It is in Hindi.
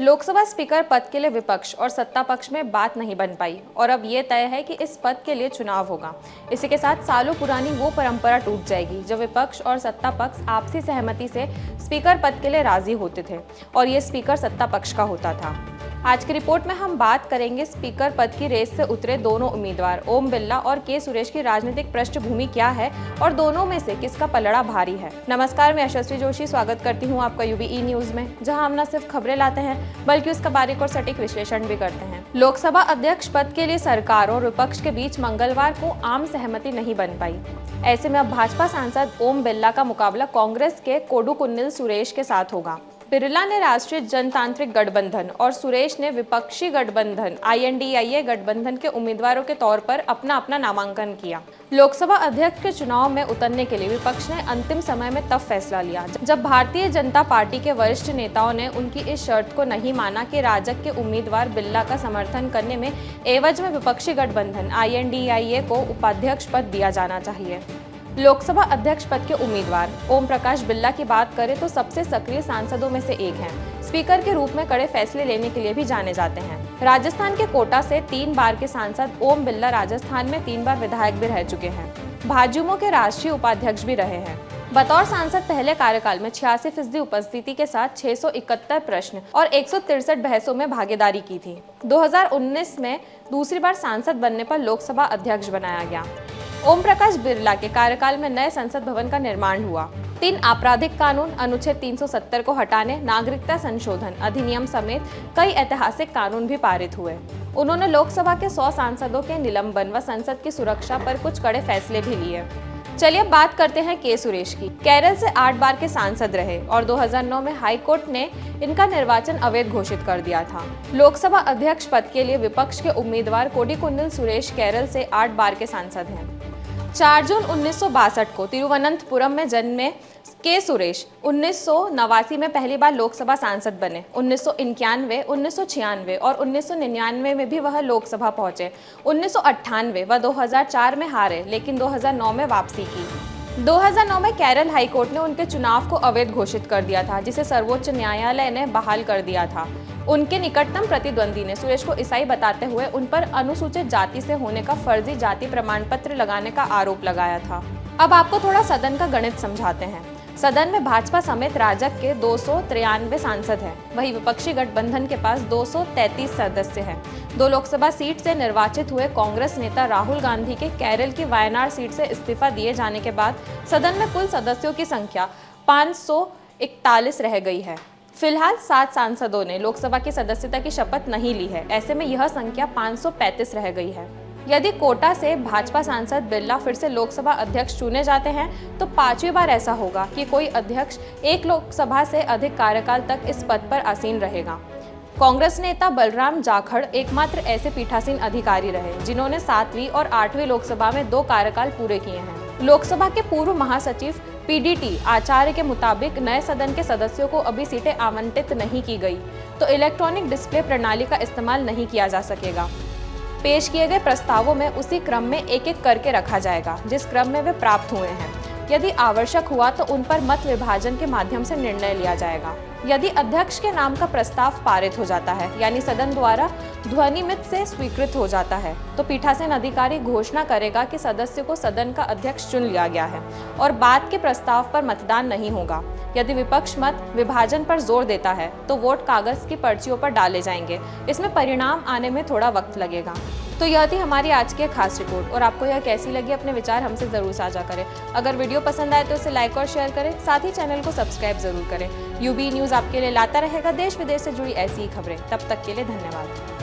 लोकसभा स्पीकर पद के लिए विपक्ष और सत्ता पक्ष में बात नहीं बन पाई और अब ये तय है कि इस पद के लिए चुनाव होगा। इसी के साथ सालों पुरानी वो परंपरा टूट जाएगी जब विपक्ष और सत्ता पक्ष आपसी सहमति से स्पीकर पद के लिए राजी होते थे और ये स्पीकर सत्ता पक्ष का होता था। आज की रिपोर्ट में हम बात करेंगे स्पीकर पद की रेस से उतरे दोनों उम्मीदवार ओम बिरला और के सुरेश की राजनीतिक पृष्ठभूमि क्या है और दोनों में से किसका पलड़ा भारी है। नमस्कार, मैं यशस्वी जोशी स्वागत करती हूं आपका यूबीई न्यूज में, जहां हम न सिर्फ खबरें लाते हैं बल्कि उसका बारीक और सटीक विश्लेषण भी करते हैं। लोकसभा अध्यक्ष पद के लिए सरकार और विपक्ष के बीच मंगलवार को आम सहमति नहीं बन पाई। ऐसे में अब भाजपा सांसद ओम बिरला का मुकाबला कांग्रेस के कोडुकुन्निल सुरेश के साथ होगा। बिरला ने राष्ट्रीय जनतांत्रिक गठबंधन और सुरेश ने विपक्षी गठबंधन INDIA गठबंधन के उम्मीदवारों के तौर पर अपना अपना नामांकन किया। लोकसभा अध्यक्ष के चुनाव में उतरने के लिए विपक्ष ने अंतिम समय में तब फैसला लिया जब भारतीय जनता पार्टी के वरिष्ठ नेताओं ने उनकी इस शर्त को नहीं माना कि राजग के उम्मीदवार बिरला का समर्थन करने में एवज में विपक्षी गठबंधन INDIA को उपाध्यक्ष पद दिया जाना चाहिए। लोकसभा अध्यक्ष पद के उम्मीदवार ओम प्रकाश बिरला की बात करें तो सबसे सक्रिय सांसदों में से एक हैं। स्पीकर के रूप में कड़े फैसले लेने के लिए भी जाने जाते हैं। राजस्थान के कोटा से 3 बार के सांसद ओम बिरला राजस्थान में 3 बार विधायक भी रह चुके हैं। भाजयुमो के राष्ट्रीय उपाध्यक्ष भी रहे हैं। बतौर सांसद पहले कार्यकाल में 86% उपस्थिति के साथ 671 प्रश्न और 163 बहसों में भागीदारी की थी। 2019 में दूसरी बार सांसद बनने पर लोकसभा अध्यक्ष बनाया गया। ओम प्रकाश बिरला के कार्यकाल में नए संसद भवन का निर्माण हुआ। 3 आपराधिक कानून, अनुच्छेद 370 को हटाने, नागरिकता संशोधन अधिनियम समेत कई ऐतिहासिक कानून भी पारित हुए। उन्होंने लोकसभा के 100 सांसदों के निलंबन व संसद की सुरक्षा पर कुछ कड़े फैसले भी लिए। चलिए अब बात करते हैं के सुरेश की। केरल से 8 बार के सांसद रहे और 2009 में हाई कोर्ट ने इनका निर्वाचन अवैध घोषित कर दिया था। लोकसभा अध्यक्ष पद के लिए विपक्ष के उम्मीदवार कोडिकुन्निल सुरेश केरल से 8 बार के सांसद हैं। 4 जून 1962 को तिरुवनंतपुरम में जन्मे के सुरेश 1989 में पहली बार लोकसभा सांसद बने। 1991, 1996 और 1999 में भी वह लोकसभा पहुंचे। 1998 व 2004 में हारे लेकिन 2009 में वापसी की। 2009 में केरल हाईकोर्ट ने उनके चुनाव को अवैध घोषित कर दिया था, जिसे सर्वोच्च न्यायालय ने बहाल कर दिया था। उनके निकटतम प्रतिद्वंदी ने सुरेश को ईसाई बताते हुए उन पर अनुसूचित जाति से होने का फर्जी जाति प्रमाण पत्र लगाने का आरोप लगाया था। अब आपको थोड़ा सदन का गणित समझाते हैं। सदन में भाजपा समेत राजग के 293 सांसद हैं, वहीं विपक्षी गठबंधन के पास 233 सदस्य हैं। 2 लोकसभा सीट से निर्वाचित हुए कांग्रेस नेता राहुल गांधी के केरल की वायनाड सीट से इस्तीफा दिए जाने के बाद सदन में कुल सदस्यों की संख्या 541 रह गई है। फिलहाल 7 सांसदों ने लोकसभा की सदस्यता की शपथ नहीं ली है। ऐसे में यह संख्या 535 रह गई है। यदि कोटा से भाजपा सांसद बिरला फिर से लोकसभा अध्यक्ष चुने जाते हैं तो 5वीं बार ऐसा होगा कि कोई अध्यक्ष एक लोकसभा से अधिक कार्यकाल तक इस पद पर आसीन रहेगा। कांग्रेस नेता बलराम जाखड़ एकमात्र ऐसे पीठासीन अधिकारी रहे जिन्होंने 7वीं और 8वीं लोकसभा में 2 कार्यकाल पूरे किए हैं। लोकसभा के पूर्व महासचिव PDT आचार्य के मुताबिक नए सदन के सदस्यों को अभी सीटें आवंटित नहीं की गई तो इलेक्ट्रॉनिक डिस्प्ले प्रणाली का इस्तेमाल नहीं किया जा सकेगा। पेश किए गए प्रस्तावों में उसी क्रम में एक-एक करके रखा जाएगा जिस क्रम में वे प्राप्त हुए हैं। यदि आवश्यक हुआ तो उन पर मत विभाजन के माध्यम से निर्णय लिया जाएगा। यदि अध्यक्ष के नाम का प्रस्ताव पारित हो जाता है यानी सदन द्वारा ध्वनिमत से स्वीकृत हो जाता है तो पीठासीन अधिकारी घोषणा करेगा कि सदस्य को सदन का अध्यक्ष चुन लिया गया है और बाद के प्रस्ताव पर मतदान नहीं होगा। यदि विपक्ष मत विभाजन पर जोर देता है तो वोट कागज की पर्चियों पर डाले जाएंगे। इसमें परिणाम आने में थोड़ा वक्त लगेगा। तो यह थी हमारी आज की खास रिपोर्ट और आपको यह कैसी लगी अपने विचार हमसे ज़रूर साझा करें। अगर वीडियो पसंद आए तो इसे लाइक और शेयर करें, साथ ही चैनल को सब्सक्राइब जरूर करें। यूबी न्यूज़ आपके लिए लाता रहेगा देश विदेश से जुड़ी ऐसी ही खबरें। तब तक के लिए धन्यवाद।